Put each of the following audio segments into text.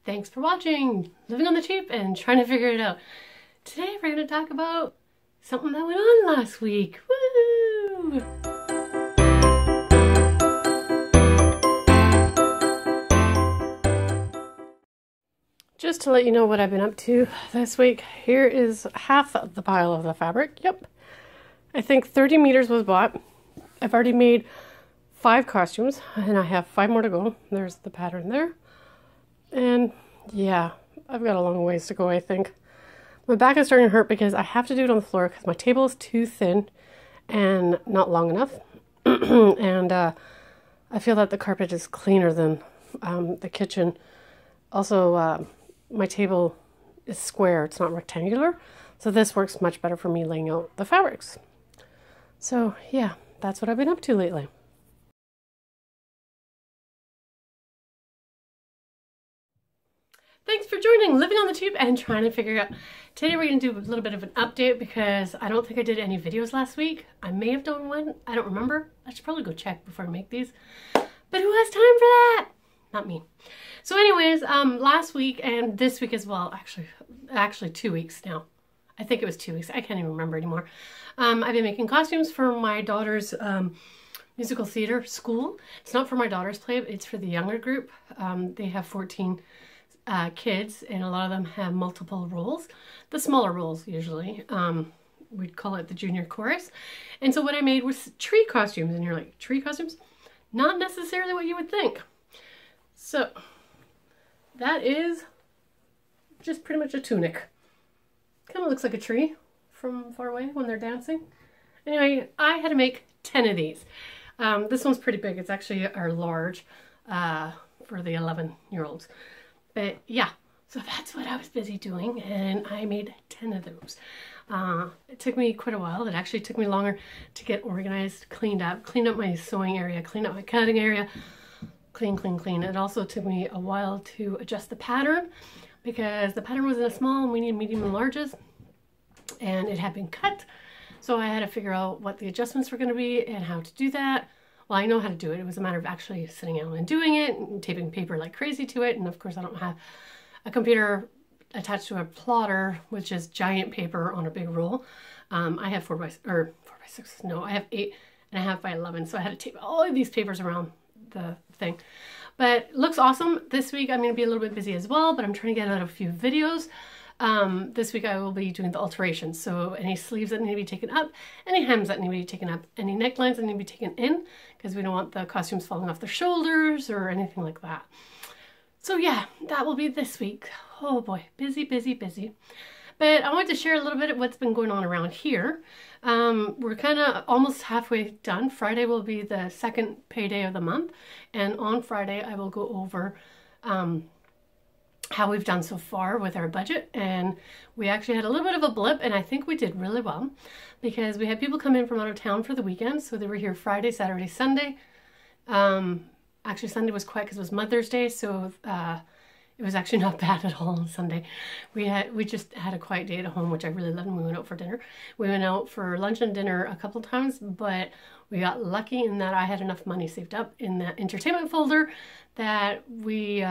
Thanks for watching Living on the Cheap and trying to figure it out. Today we're going to talk about something that went on last week. Woo! Just to let you know what I've been up to this week, here is half of the pile of the fabric. Yep. I think 30 meters was bought. I've already made 5 costumes and I have 5 more to go. There's the pattern there. And yeah, I've got a long ways to go, I think. My back is starting to hurt because I have to do it on the floor because my table is too thin and not long enough. And I feel that the carpet is cleaner than the kitchen. Also, my table is square, it's not rectangular. So this works much better for me laying out the fabrics. So yeah, that's what I've been up to lately. Thanks for joining Living on the Cheap and trying to figure out. Today we're going to do a little bit of an update because I don't think I did any videos last week. I may have done one. I don't remember. I should probably go check before I make these. But who has time for that? Not me. So anyways, last week and this week as well, actually 2 weeks now. I think it was 2 weeks. I can't even remember anymore. I've been making costumes for my daughter's musical theater school. It's not for my daughter's play, it's for the younger group. They have 14 kids, and a lot of them have multiple roles. The smaller roles, usually. We'd call it the junior chorus. And so what I made was tree costumes, and you're like, tree costumes? Not necessarily what you would think. So, that is just pretty much a tunic. Kind of looks like a tree from far away when they're dancing. Anyway, I had to make 10 of these. This one's pretty big. It's actually our large for the 11-year-olds. But yeah, so that's what I was busy doing, and I made 10 of those. It took me quite a while. It actually took me longer to get organized, cleaned up my sewing area, cleaned up my cutting area, clean. It also took me a while to adjust the pattern because the pattern was in a small and we need medium and larges, and it had been cut. So I had to figure out what the adjustments were going to be and how to do that. Well, I know how to do it. It was a matter of actually sitting down and doing it and taping paper like crazy to it. And of course I don't have a computer attached to a plotter, which is giant paper on a big roll. I have 4x6. No, I have 8.5 by 11. So I had to tape all of these papers around the thing. But it looks awesome. This week I'm going to be a little bit busy as well, but I'm trying to get out a few videos. This week I will be doing the alterations. So any sleeves that need to be taken up, any hems that need to be taken up, any necklines that need to be taken in, because we don't want the costumes falling off their shoulders or anything like that. So yeah, that will be this week. Oh boy, busy. But I wanted to share a little bit of what's been going on around here. We're kind of almost halfway done. Friday will be the second payday of the month. And on Friday, I will go over how we've done so far with our budget. And we actually had a little bit of a blip, and I think we did really well because we had people come in from out of town for the weekend. So they were here Friday, Saturday, Sunday. Actually, Sunday was quiet because it was Mother's Day, so it was actually not bad at all on Sunday. We just had a quiet day at home, which I really loved, and we went out for dinner. We went out for lunch and dinner a couple of times, but we got lucky in that I had enough money saved up in that entertainment folder that we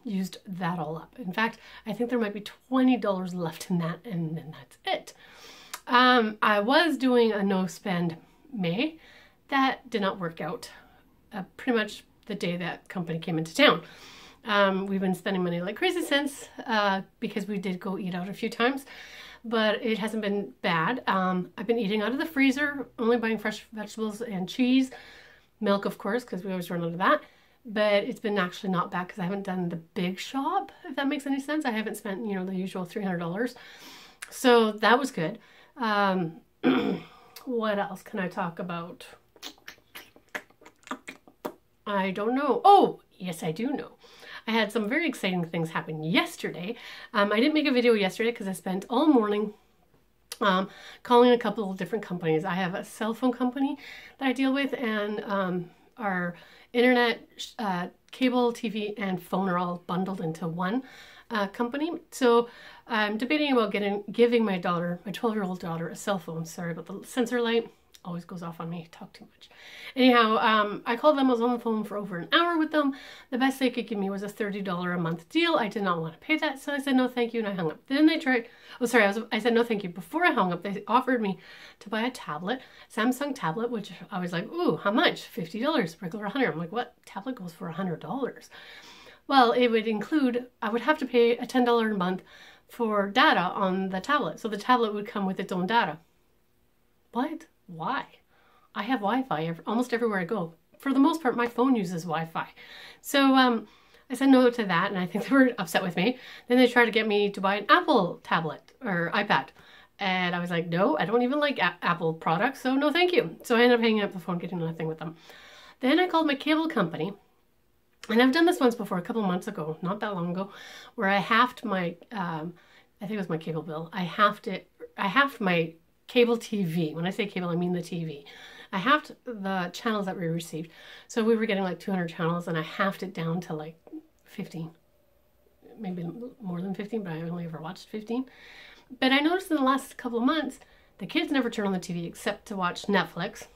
used that all up. In fact, I think there might be $20 left in that, and then that's it. I was doing a no-spend May. That did not work out pretty much the day that company came into town. We've been spending money like crazy since because we did go eat out a few times, but it hasn't been bad. I've been eating out of the freezer, only buying fresh vegetables and cheese, milk of course, because we always run out of that. But it's been actually not bad because I haven't done the big shop, if that makes any sense. I haven't spent, you know, the usual $300. So that was good. What else can I talk about? I don't know. Oh, yes, I do know. I had some very exciting things happen yesterday. I didn't make a video yesterday because I spent all morning calling a couple of different companies. I have a cell phone company that I deal with, and our internet, cable, TV, and phone are all bundled into one company. So I'm debating about giving my daughter, my 12-year-old daughter, a cell phone. Sorry about the sensor light. Always goes off on me. Talk too much. Anyhow, I called them. I was on the phone for over an hour with them. The best they could give me was a $30 a month deal. I did not want to pay that, so I said no thank you, and I hung up. Then they tried, oh sorry, I said no thank you. Before I hung up, they offered me to buy a tablet, Samsung tablet, which I was like, ooh, how much? $50, regular $100. I'm like, what? Tablet goes for $100. Well, it would include, I would have to pay a $10 a month for data on the tablet. So the tablet would come with its own data. What? Why? I have Wi-Fi almost everywhere I go. For the most part, my phone uses Wi-Fi. So I said no to that, and I think they were upset with me. Then they tried to get me to buy an Apple tablet or iPad. And I was like, no, I don't even like Apple products, so no thank you. So I ended up hanging up the phone, getting nothing with them. Then I called my cable company. And I've done this once before, a couple of months ago, not that long ago, where I halved my, I think it was my cable bill. I halved my cable TV. When I say cable, I mean the TV. I halved the channels that we received. So we were getting like 200 channels, and I halved it down to like 15. Maybe more than 15, but I only ever watched 15. But I noticed in the last couple of months, the kids never turn on the TV except to watch Netflix.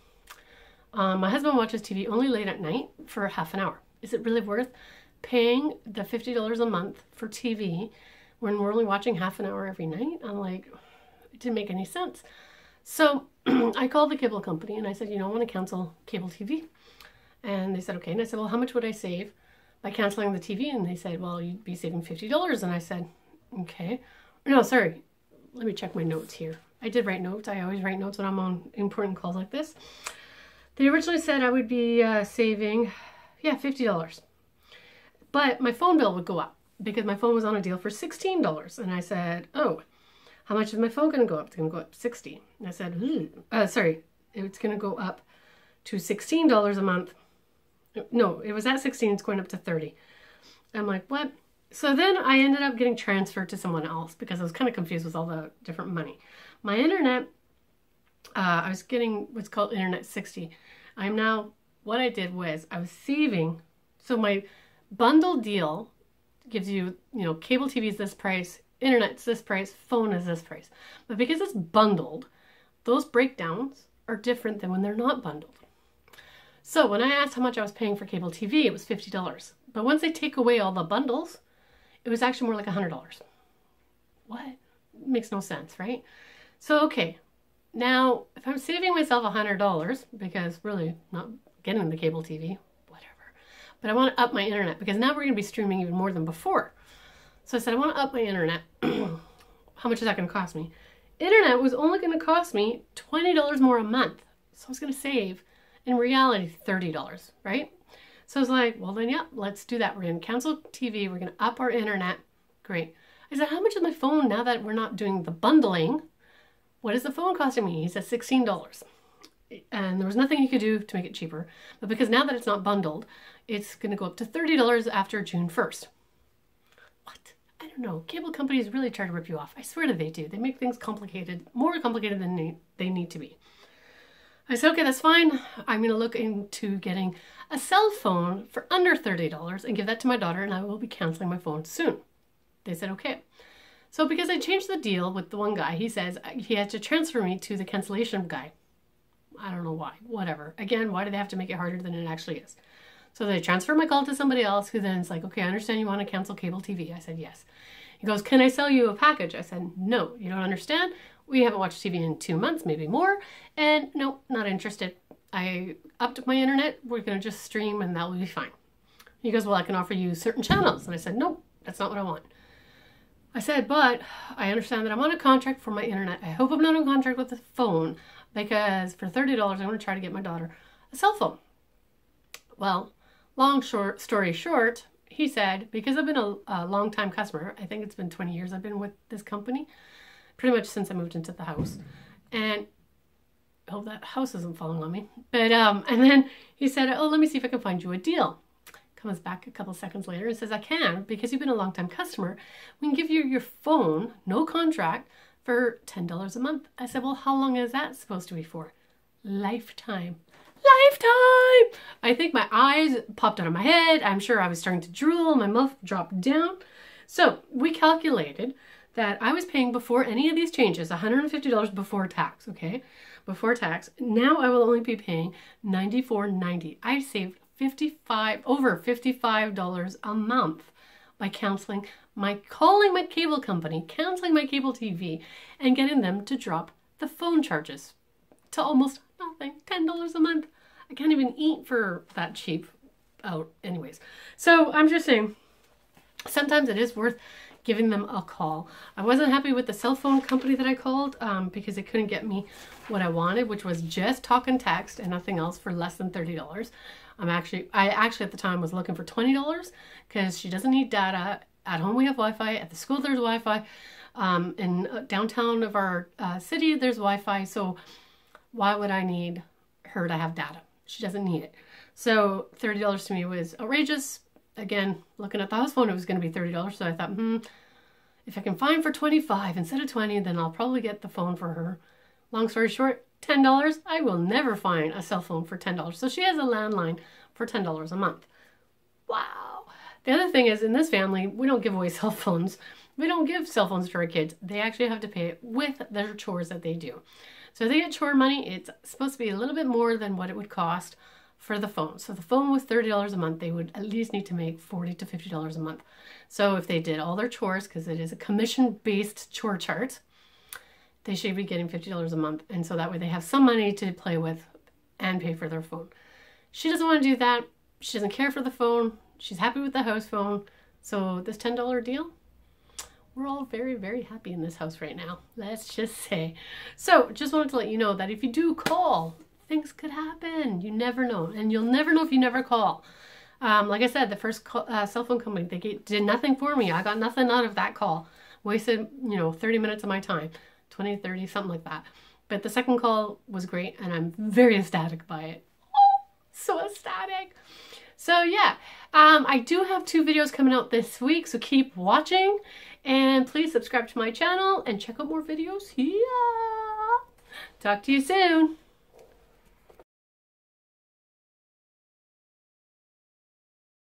My husband watches TV only late at night for half an hour. Is it really worth paying the $50 a month for TV when we're only watching half an hour every night? I'm like, it didn't make any sense. So I called the cable company and I said, you know, I want to cancel cable TV. And they said, okay. And I said, well, how much would I save by canceling the TV? And they said, well, you'd be saving $50. And I said, okay. No, sorry. Let me check my notes here. I did write notes. I always write notes when I'm on important calls like this. They originally said I would be saving, yeah, $50. But my phone bill would go up because my phone was on a deal for $16. And I said, oh, how much is my phone going to go up? It's going to go up $60. And I said, sorry, it's going to go up to $16 a month. No, it was at 16, it's going up to 30. I'm like, what? So then I ended up getting transferred to someone else because I was kind of confused with all the different money. My internet, I was getting what's called Internet 60. I'm now, what I did was I was saving, so my bundle deal gives you, you know, cable TV is this price, internet's this price, phone is this price. But because it's bundled, those breakdowns are different than when they're not bundled. So when I asked how much I was paying for cable TV, it was $50. But once they take away all the bundles, it was actually more like $100. What? It makes no sense, right? So, okay. Now, if I'm saving myself $100, because really not getting the cable TV, whatever. But I want to up my internet because now we're going to be streaming even more than before. So I said, I want to up my internet. How much is that going to cost me? Internet was only going to cost me $20 more a month. So I was going to save, in reality, $30, right? So I was like, well then, yeah, let's do that. We're going to cancel TV. We're going to up our internet. Great. I said, how much is my phone now that we're not doing the bundling? What is the phone costing me? He said $16. And there was nothing you could do to make it cheaper. But because now that it's not bundled, it's going to go up to $30 after June 1st. What? I don't know. Cable companies really try to rip you off. I swear to they do. They make things complicated, more complicated than they need to be. I said, okay, that's fine. I'm going to look into getting a cell phone for under $30 and give that to my daughter, and I will be canceling my phone soon. They said, okay. So because I changed the deal with the one guy, he says he had to transfer me to the cancellation guy. I don't know why. Whatever. Again, why do they have to make it harder than it actually is? So they transfer my call to somebody else who then is like, okay, I understand you want to cancel cable TV. I said, yes. He goes, can I sell you a package? I said, no, you don't understand. We haven't watched TV in 2 months, maybe more. And no, not interested. I upped my internet. We're going to just stream and that will be fine. He goes, well, I can offer you certain channels. And I said, no, that's not what I want. I said, but I understand that I'm on a contract for my internet. I hope I'm not on contract with the phone because for $30, I want to try to get my daughter a cell phone. Well, story short, he said, because I've been a long-time customer, I think it's been 20 years I've been with this company, pretty much since I moved into the house. And I hope that house isn't falling on me. But, and then he said, oh, let me see if I can find you a deal. Comes back a couple seconds later and says, I can, because you've been a long-time customer. We can give you your phone, no contract, for $10 a month. I said, well, how long is that supposed to be for? Lifetime. Lifetime! I think my eyes popped out of my head. I'm sure I was starting to drool. My mouth dropped down. So we calculated that I was paying before any of these changes, $150 before tax, okay? Before tax. Now I will only be paying $94.90. I saved over $55 a month by calling my cable company, canceling my cable TV, and getting them to drop the phone charges to almost nothing, $10 a month. I can't even eat for that cheap out anyways. So I'm just saying, sometimes it is worth giving them a call. I wasn't happy with the cell phone company that I called because it couldn't get me what I wanted, which was just talk and text and nothing else for less than $30. I actually at the time was looking for $20 because she doesn't need data. At home we have Wi-Fi. At the school there's Wi-Fi. In downtown of our city there's Wi-Fi. So why would I need her to have data? She doesn't need it. So $30 to me was outrageous. Again, looking at the house phone, it was going to be $30. So I thought, if I can find for $25 instead of $20, then I'll probably get the phone for her. Long story short, $10. I will never find a cell phone for $10. So she has a landline for $10 a month. Wow. The other thing is, in this family, we don't give away cell phones. We don't give cell phones to our kids. They actually have to pay it with their chores that they do. So if they get chore money, it's supposed to be a little bit more than what it would cost for the phone. So the phone was $30 a month. They would at least need to make $40 to $50 a month. So if they did all their chores, because it is a commission-based chore chart, they should be getting $50 a month. And so that way they have some money to play with and pay for their phone. She doesn't want to do that. She doesn't care for the phone. She's happy with the house phone. So this $10 deal, we're all very, very happy in this house right now. Let's just say. So just wanted to let you know that if you do call, things could happen. You never know. And you'll never know if you never call. Like I said, the first cell phone company, they did nothing for me. I got nothing out of that call. Wasted, 30 minutes of my time. 20, 30, something like that. But the second call was great, and I'm very ecstatic by it. Oh, so ecstatic. So yeah, I do have 2 videos coming out this week, so keep watching. And please subscribe to my channel and check out more videos here. Talk to you soon.